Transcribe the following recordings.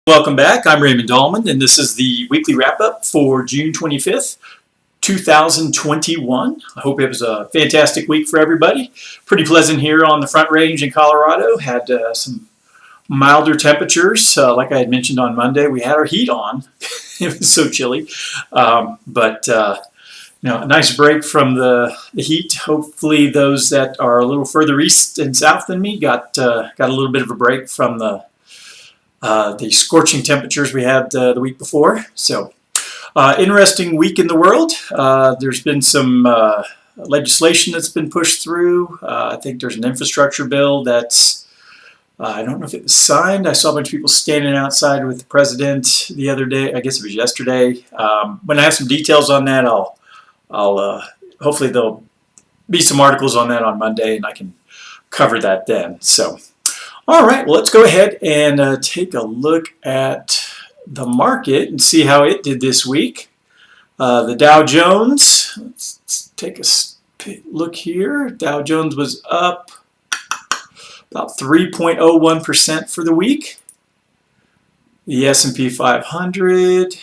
Welcome back. I'm Raymond Dahlman, and this is the weekly wrap-up for June 25th, 2021. I hope it was a fantastic week for everybody. Pretty pleasant here on the Front Range in Colorado. Had some milder temperatures. Like I had mentioned on Monday, we had our heat on. It was so chilly. A nice break from the heat. Hopefully those that are a little further east and south than me got a little bit of a break from the scorching temperatures we had the week before. So, interesting week in the world. There's been some legislation that's been pushed through. I think there's an infrastructure bill that's, I don't know if it was signed. I saw a bunch of people standing outside with the president the other day. I guess it was yesterday. When I have some details on that, I'll hopefully there'll be some articles on that on Monday, and I can cover that then. So. All right, well, let's go ahead and take a look at the market and see how it did this week. The Dow Jones, let's take a look here. Dow Jones was up about 3.01% for the week. The S&P 500,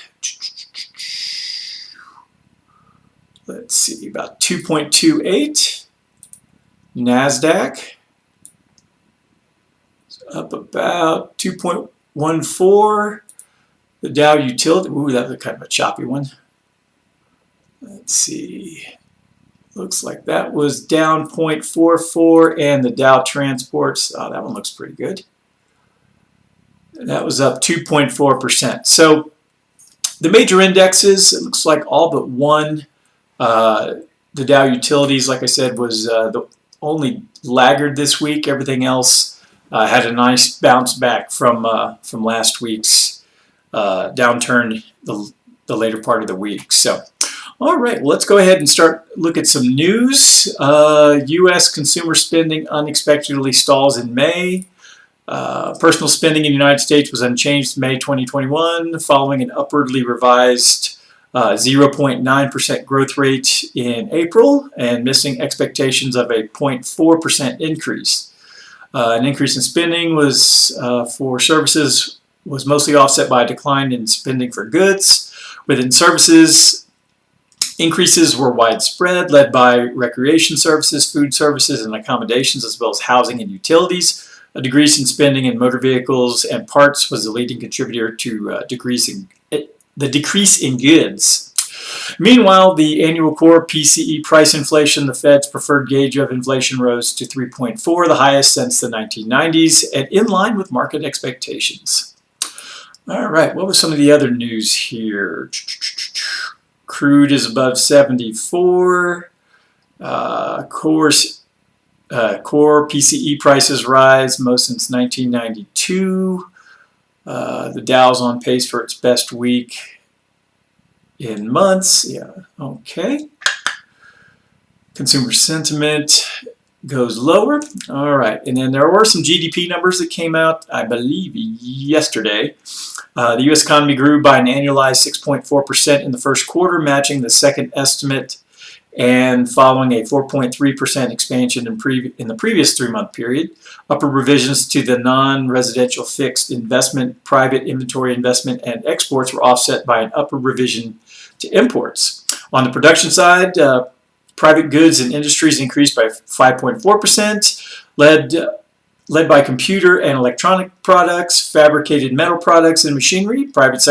let's see, about 2.28. NASDAQ, up about 2.14. The Dow Utility, ooh, that was kind of a choppy one. Let's see. Looks like that was down 0.44, and the Dow Transports, oh, that one looks pretty good. That was up 2.4%. So the major indexes, it looks like all but one. The Dow Utilities, like I said, was the only laggard this week. Everything else had a nice bounce back from last week's downturn the later part of the week. So, all right, well, let's go ahead and look at some news. U.S. consumer spending unexpectedly stalls in May. Personal spending in the United States was unchanged in May 2021, following an upwardly revised 0.9% growth rate in April and missing expectations of a 0.4% increase. An increase in spending was for services was mostly offset by a decline in spending for goods. Within services, increases were widespread, led by recreation services, food services, and accommodations, as well as housing and utilities. A decrease in spending in motor vehicles and parts was the leading contributor to the decrease in goods. Meanwhile, the annual core PCE price inflation, the Fed's preferred gauge of inflation, rose to 3.4, the highest since the 1990s, and in line with market expectations. All right, what was some of the other news here? Crude is above 74. Core PCE prices rise, most since 1992. The Dow's on pace for its best week in months. Yeah, okay. Consumer sentiment goes lower. All right, and then there were some GDP numbers that came out, I believe, yesterday. The U.S. economy grew by an annualized 6.4% in the first quarter, matching the second estimate and following a 4.3% expansion in the previous three-month period. Upper revisions to the non-residential fixed investment, private inventory investment, and exports were offset by an upper revision to imports. On the production side, private goods and industries increased by 5.4%, led by computer and electronic products, fabricated metal products, and machinery. Private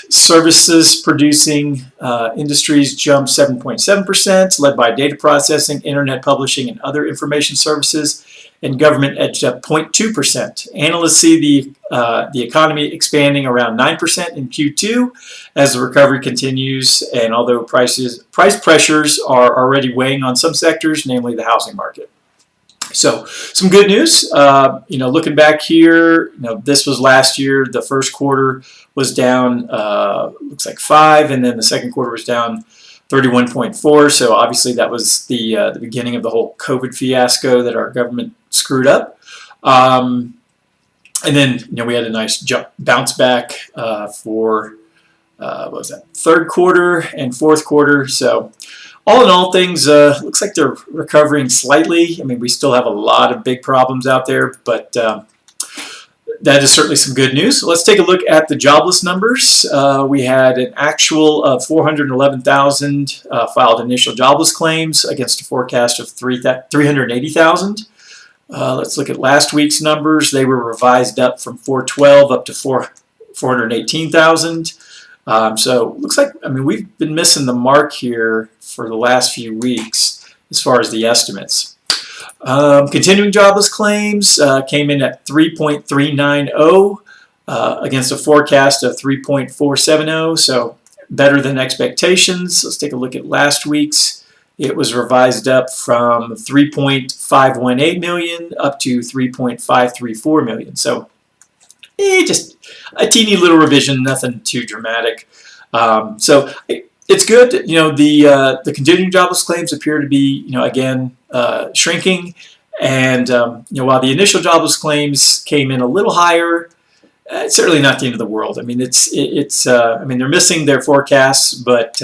services producing industries jumped 7.7%, led by data processing, internet publishing, and other information services, and government edged up 0.2%. Analysts see the economy expanding around 9% in Q2 as the recovery continues, and although price pressures are already weighing on some sectors, namely the housing market. So some good news. Looking back here, this was last year. The first quarter was down, looks like 5, and then the second quarter was down 31.4. So obviously that was the beginning of the whole COVID fiasco that our government screwed up. And then we had a nice bounce back for what was that, third quarter and fourth quarter. So all in all, things looks like they're recovering slightly. I mean, we still have a lot of big problems out there, but that is certainly some good news. So let's take a look at the jobless numbers. We had an actual of 411,000 filed initial jobless claims against a forecast of 380,000. Let's look at last week's numbers. They were revised up from 412 up to 418,000. So looks like, I mean, we've been missing the mark here for the last few weeks as far as the estimates. Continuing jobless claims came in at 3.390 against a forecast of 3.470, so better than expectations. Let's take a look at last week's. It was revised up from 3.518 million up to 3.534 million. So just a teeny little revision, nothing too dramatic. So it's good. You know, the continuing jobless claims appear to be, you know, again shrinking. And you know, while the initial jobless claims came in a little higher, it's certainly not the end of the world. I mean, I mean, they're missing their forecasts, but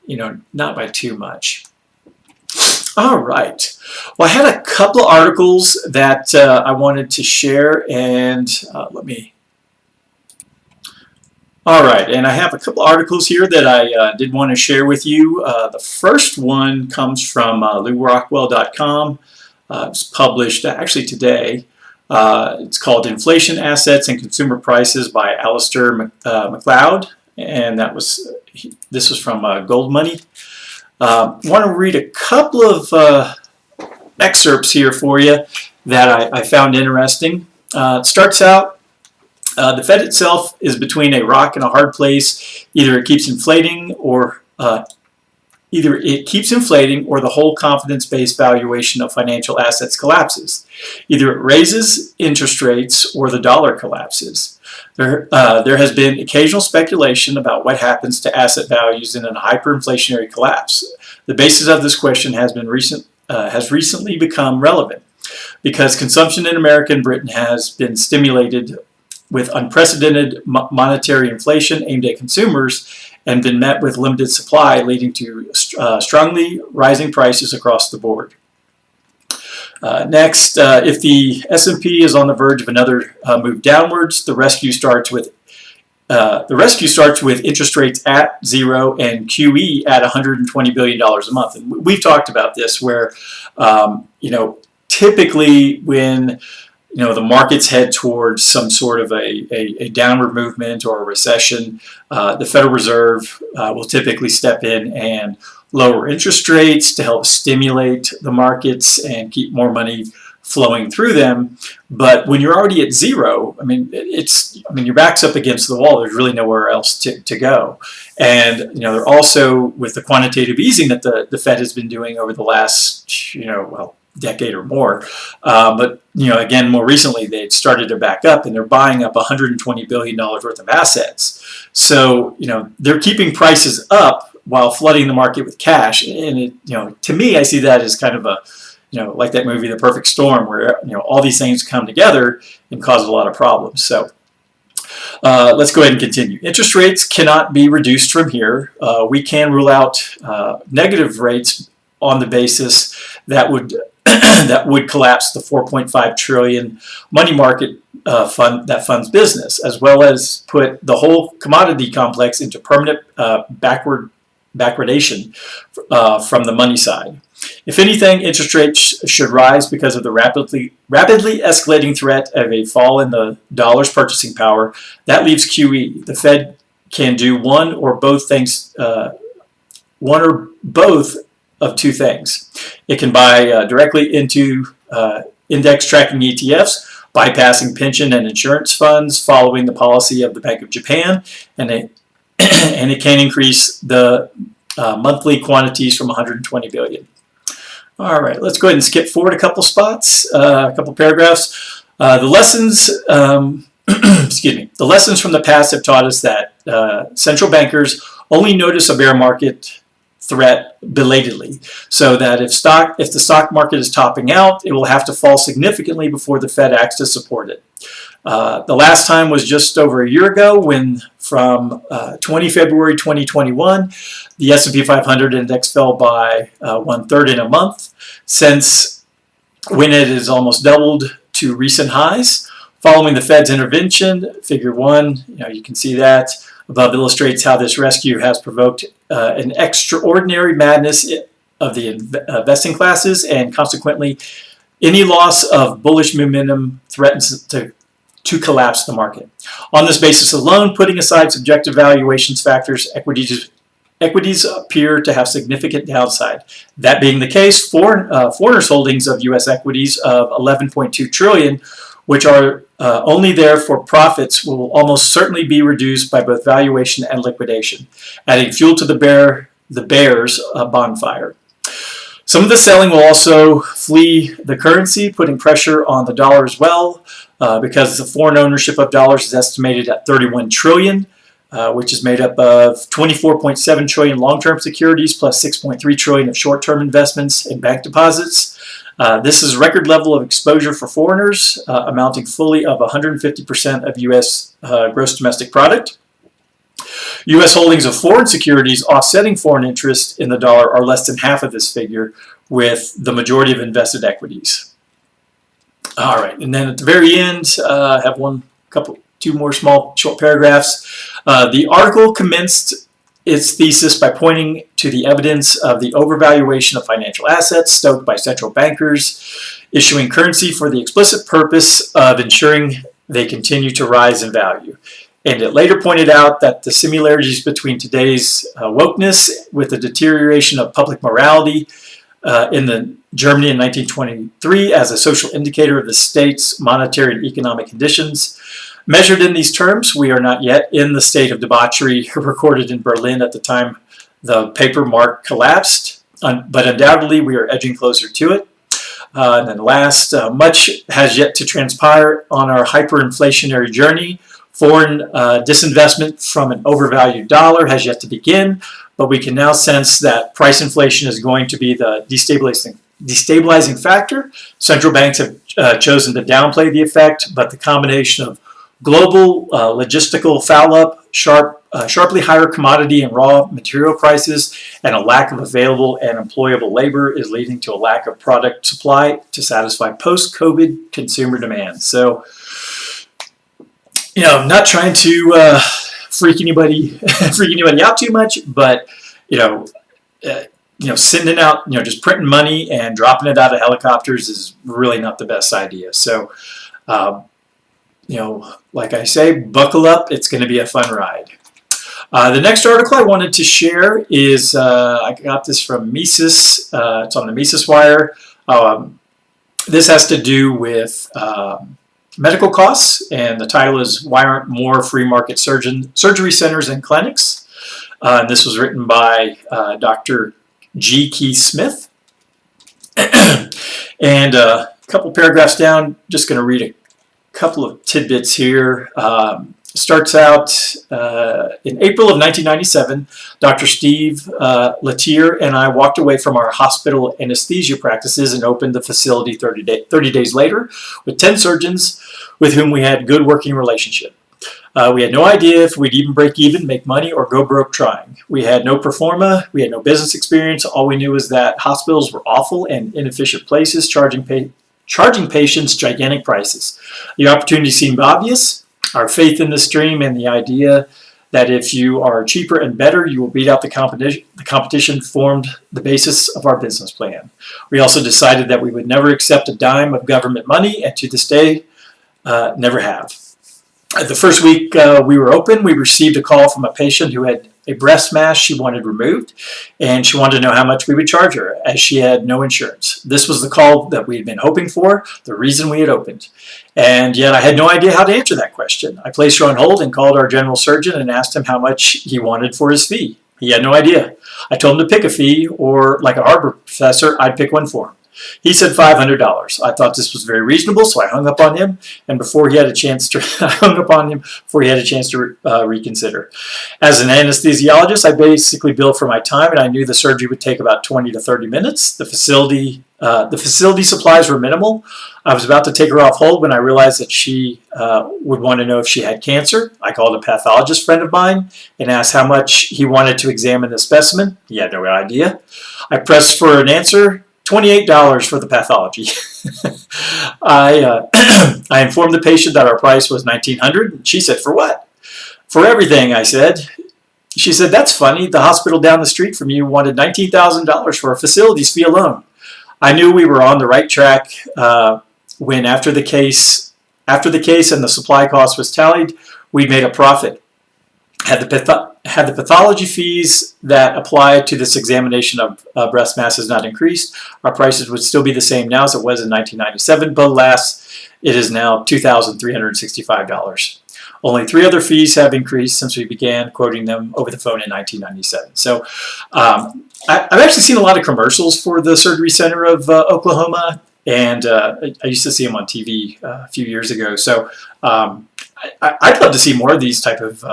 you know, not by too much. All right. Well, I had a couple of articles that I wanted to share, and all right, and I have a couple of articles here that I did want to share with you. The first one comes from LouRockwell.com. It's published actually today. It's called Inflation, Assets, and Consumer Prices by Alistair McLeod, and this was from Gold Money. I want to read a couple of excerpts here for you that I found interesting. It starts out, the Fed itself is between a rock and a hard place. Either it keeps inflating or the whole confidence-based valuation of financial assets collapses. Either it raises interest rates or the dollar collapses. There has been occasional speculation about what happens to asset values in a hyperinflationary collapse. The basis of this question has recently become relevant because consumption in America and Britain has been stimulated with unprecedented monetary inflation aimed at consumers and been met with limited supply, leading to strongly rising prices across the board. Next, if the S&P is on the verge of another move downwards, the rescue starts with interest rates at zero and QE at $120 billion a month. And we've talked about this, where you know, typically when the markets head towards some sort of a downward movement or a recession, the Federal Reserve will typically step in and lower interest rates to help stimulate the markets and keep more money flowing through them. But when you're already at zero, I mean, your back's up against the wall. There's really nowhere else to go. And they're also, with the quantitative easing that the Fed has been doing over the last decade or more, but again, more recently they've started to back up, and they're buying up $120 billion worth of assets. So they're keeping prices up while flooding the market with cash. And to me, I see that as kind of a like that movie The Perfect Storm, where all these things come together and cause a lot of problems. So let's go ahead and continue. Interest rates cannot be reduced from here. We can rule out negative rates on the basis that would collapse the $4.5 trillion money market fund that funds business, as well as put the whole commodity complex into permanent backwardation from the money side. If anything, interest rates should rise because of the rapidly escalating threat of a fall in the dollar's purchasing power. That leaves QE. The Fed can do one or both of two things. It can buy directly into index tracking ETFs, bypassing pension and insurance funds following the policy of the Bank of Japan, and it can increase the monthly quantities from 120 billion. All right, let's go ahead and skip forward a couple spots, a couple paragraphs. The lessons, excuse me, the lessons from the past have taught us that central bankers only notice a bear market threat belatedly, so that if the stock market is topping out, it will have to fall significantly before the Fed acts to support it. The last time was just over a year ago, when from 20 February 2021, the S&P 500 index fell by 1/3 in a month, since when it has almost doubled to recent highs. Following the Fed's intervention, figure 1, you can see that above illustrates how this rescue has provoked an extraordinary madness of the investing classes, and consequently, any loss of bullish momentum threatens to collapse the market. On this basis alone, putting aside subjective valuations factors, equities appear to have significant downside. That being the case, foreigners' holdings of U.S. equities of $11.2 trillion, which are only there for profits, will almost certainly be reduced by both valuation and liquidation, adding fuel to the bear's bonfire. Some of the selling will also flee the currency, putting pressure on the dollar as well, because the foreign ownership of dollars is estimated at $31 trillion, which is made up of $24.7 trillion long-term securities plus $6.3 trillion of short-term investments and bank deposits. This is a record level of exposure for foreigners, amounting fully of 150% of U.S. Gross domestic product. U.S. holdings of foreign securities offsetting foreign interest in the dollar are less than half of this figure, with the majority of invested equities. All right, and then at the very end, I have two more short paragraphs. The article commenced its thesis by pointing to the evidence of the overvaluation of financial assets stoked by central bankers issuing currency for the explicit purpose of ensuring they continue to rise in value. And it later pointed out that the similarities between today's wokeness with the deterioration of public morality in Germany in 1923 as a social indicator of the state's monetary and economic conditions. Measured in these terms, we are not yet in the state of debauchery recorded in Berlin at the time the paper mark collapsed, but undoubtedly we are edging closer to it. And then last, much has yet to transpire on our hyperinflationary journey. Foreign disinvestment from an overvalued dollar has yet to begin, but we can now sense that price inflation is going to be the destabilizing factor. Central banks have chosen to downplay the effect, but the combination of global logistical foul-up, sharply higher commodity and raw material prices, and a lack of available and employable labor is leading to a lack of product supply to satisfy post-COVID consumer demand. So, not trying to freak anybody out too much, but sending out, just printing money and dropping it out of helicopters is really not the best idea. So, like I say, buckle up. It's going to be a fun ride. The next article I wanted to share is, I got this from Mises. It's on the Mises Wire. This has to do with medical costs, and the title is "Why Aren't More Free Market Surgery Centers and Clinics?" And this was written by Dr. G. Keith Smith. And a couple paragraphs down, just going to read a couple of tidbits here. Starts out in April of 1997, Dr. Steve Latier and I walked away from our hospital anesthesia practices and opened the facility 30 days later with 10 surgeons with whom we had a good working relationship. We had no idea if we'd even break even, make money, or go broke trying. We had no pro forma, we had no business experience. All we knew was that hospitals were awful and inefficient places, charging patients gigantic prices. The opportunity seemed obvious. Our faith in this dream and the idea that if you are cheaper and better, you will beat out the competition formed the basis of our business plan. We also decided that we would never accept a dime of government money, and to this day, never have. The first week we were open, we received a call from a patient who had a breast mass she wanted removed, and she wanted to know how much we would charge her, as she had no insurance. This was the call that we had been hoping for, the reason we had opened. And yet I had no idea how to answer that question. I placed her on hold and called our general surgeon and asked him how much he wanted for his fee. He had no idea. I told him to pick a fee, or like a Harvard professor, I'd pick one for him. He said $500. I thought this was very reasonable, so I hung up on him, and before he had a chance to reconsider. As an anesthesiologist, I basically billed for my time, and I knew the surgery would take about 20 to 30 minutes. The facility supplies were minimal. I was about to take her off hold when I realized that she would want to know if she had cancer. I called a pathologist friend of mine and asked how much he wanted to examine the specimen. He had no idea. I pressed for an answer. $28 for the pathology. I informed the patient that our price was $1,900. She said, "For what?" "For everything," I said. She said, "That's funny. The hospital down the street from you wanted $19,000 for a facilities fee alone." I knew we were on the right track when after the case and the supply cost was tallied, we'd made a profit. Had the pathology fees that apply to this examination of breast masses not increased, our prices would still be the same now as it was in 1997, but alas, it is now $2,365. Only 3 other fees have increased since we began quoting them over the phone in 1997. So I've actually seen a lot of commercials for the Surgery Center of Oklahoma, and I used to see them on TV a few years ago. So I'd love to see more of these type of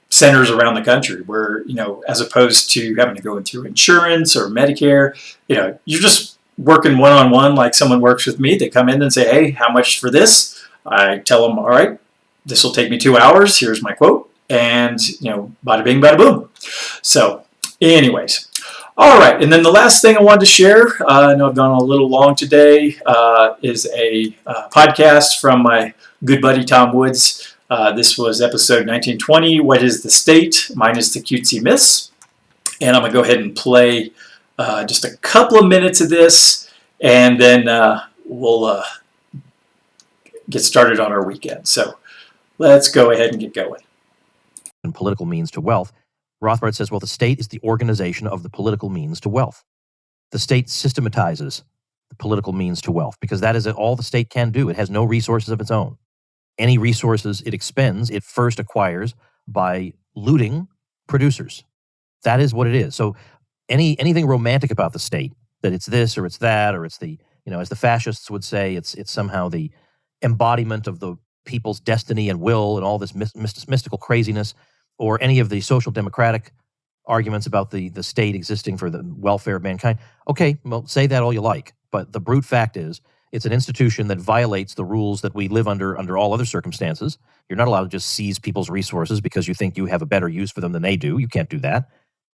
centers around the country where, as opposed to having to go through insurance or Medicare, you're just working one-on-one like someone works with me. They come in and say, "Hey, how much for this?" I tell them, "All right, this will take me 2 hours. Here's my quote." And, bada bing, bada boom. So anyways, all right. And then the last thing I wanted to share, I know I've gone a little long today, is a podcast from my good buddy Tom Woods. This was episode 1920, What is the State? Minus the Cutesy Myths. And I'm going to go ahead and play just a couple of minutes of this, and then we'll get started on our weekend. So let's go ahead and get going. And political means to wealth. Rothbard says, well, the state is the organization of the political means to wealth. The state systematizes the political means to wealth because that is all the state can do. It has no resources of its own. Any resources it expends, it first acquires by looting producers. That is what it is. So anything romantic about the state, that it's this or it's that, or it's the, as the fascists would say, it's somehow the embodiment of the people's destiny and will and all this mystical craziness, or any of the social democratic arguments about the state existing for the welfare of mankind. Okay, well, say that all you like, but the brute fact is it's an institution that violates the rules that we live under all other circumstances. You're not allowed to just seize people's resources because you think you have a better use for them than they do. You can't do that.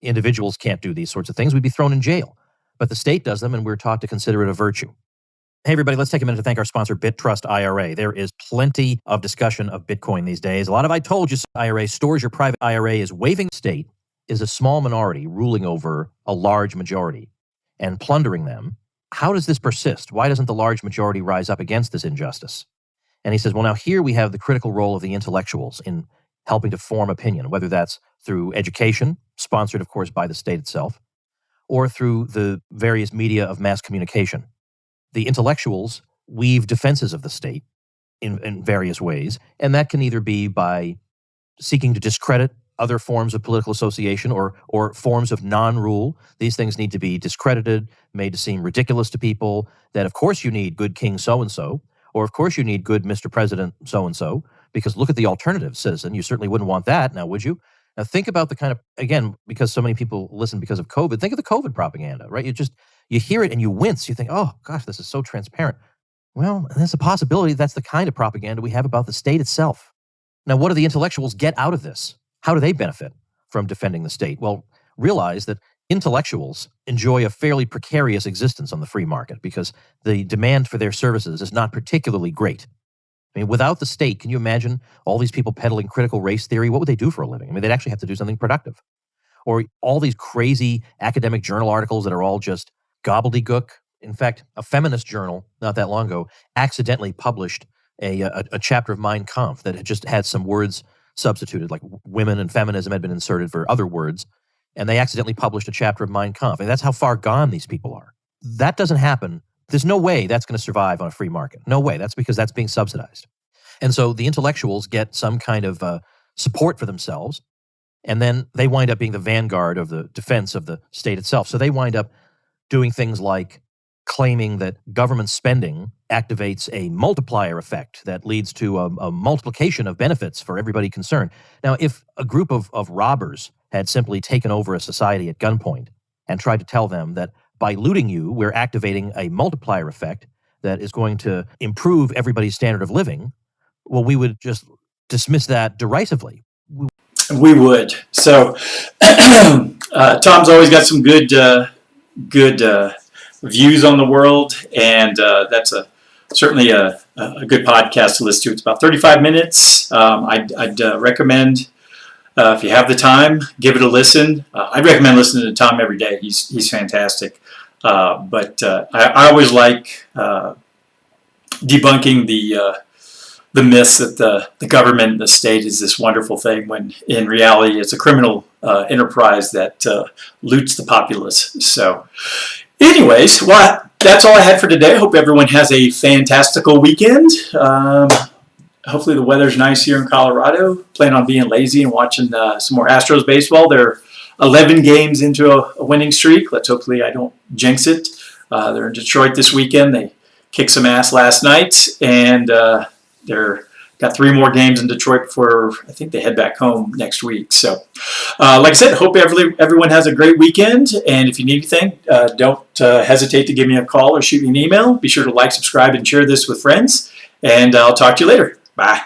Individuals can't do these sorts of things. We'd be thrown in jail. But the state does them, and we're taught to consider it a virtue. Hey, everybody, let's take a minute to thank our sponsor, BitTrust IRA. There is plenty of discussion of Bitcoin these days. A lot of I told you IRA stores your private IRA is waiving. State is a small minority ruling over a large majority and plundering them. How does this persist? Why doesn't the large majority rise up against this injustice? And he says, well, now here we have the critical role of the intellectuals in helping to form opinion, whether that's through education, sponsored, of course, by the state itself, or through the various media of mass communication. The intellectuals weave defenses of the state in various ways, and that can either be by seeking to discredit other forms of political association or forms of non-rule. These things need to be discredited, made to seem ridiculous to people, that of course you need good King so-and-so, or of course you need good Mr. President so-and-so, because look at the alternative, citizen. You certainly wouldn't want that, now would you? Now think about the kind of, again, because so many people listen because of COVID, think of the COVID propaganda, right? You hear it and you wince. You think, oh, gosh, this is so transparent. Well, there's a possibility that's the kind of propaganda we have about the state itself. Now, what do the intellectuals get out of this? How do they benefit from defending the state? Well, realize that intellectuals enjoy a fairly precarious existence on the free market because the demand for their services is not particularly great. I mean, without the state, can you imagine all these people peddling critical race theory? What would they do for a living? I mean, they'd actually have to do something productive. Or all these crazy academic journal articles that are all just gobbledygook. In fact, a feminist journal not that long ago accidentally published a chapter of Mein Kampf that had just had some words substituted, like women and feminism had been inserted for other words, and they accidentally published a chapter of Mein Kampf. And that's how far gone these people are. That doesn't happen. There's no way that's going to survive on a free market. No way. That's because that's being subsidized. And so the intellectuals get some kind of support for themselves, and then they wind up being the vanguard of the defense of the state itself. So they wind up doing things like claiming that government spending activates a multiplier effect that leads to a multiplication of benefits for everybody concerned. Now, if a group of robbers had simply taken over a society at gunpoint and tried to tell them that by looting you, we're activating a multiplier effect that is going to improve everybody's standard of living, well, we would just dismiss that derisively. We would. So Tom's always got some good views on the world, and that's certainly a good podcast to listen to. It's about 35 minutes. I'd recommend, if you have the time, give it a listen. I'd recommend listening to Tom every day. He's fantastic. But I always like debunking the myths that the government and the state is this wonderful thing, when in reality it's a criminal enterprise that loots the populace. So anyways, well, that's all I had for today. I hope everyone has a fantastical weekend. Hopefully the weather's nice here in Colorado. Plan on being lazy and watching some more Astros baseball. They're 11 games into a winning streak. Hopefully I don't jinx it. They're in Detroit this weekend. They kicked some ass last night, and they're got 3 more games in Detroit before I think they head back home next week. So, like I said, hope everyone has a great weekend. And if you need anything, don't hesitate to give me a call or shoot me an email. Be sure to like, subscribe, and share this with friends. And I'll talk to you later. Bye.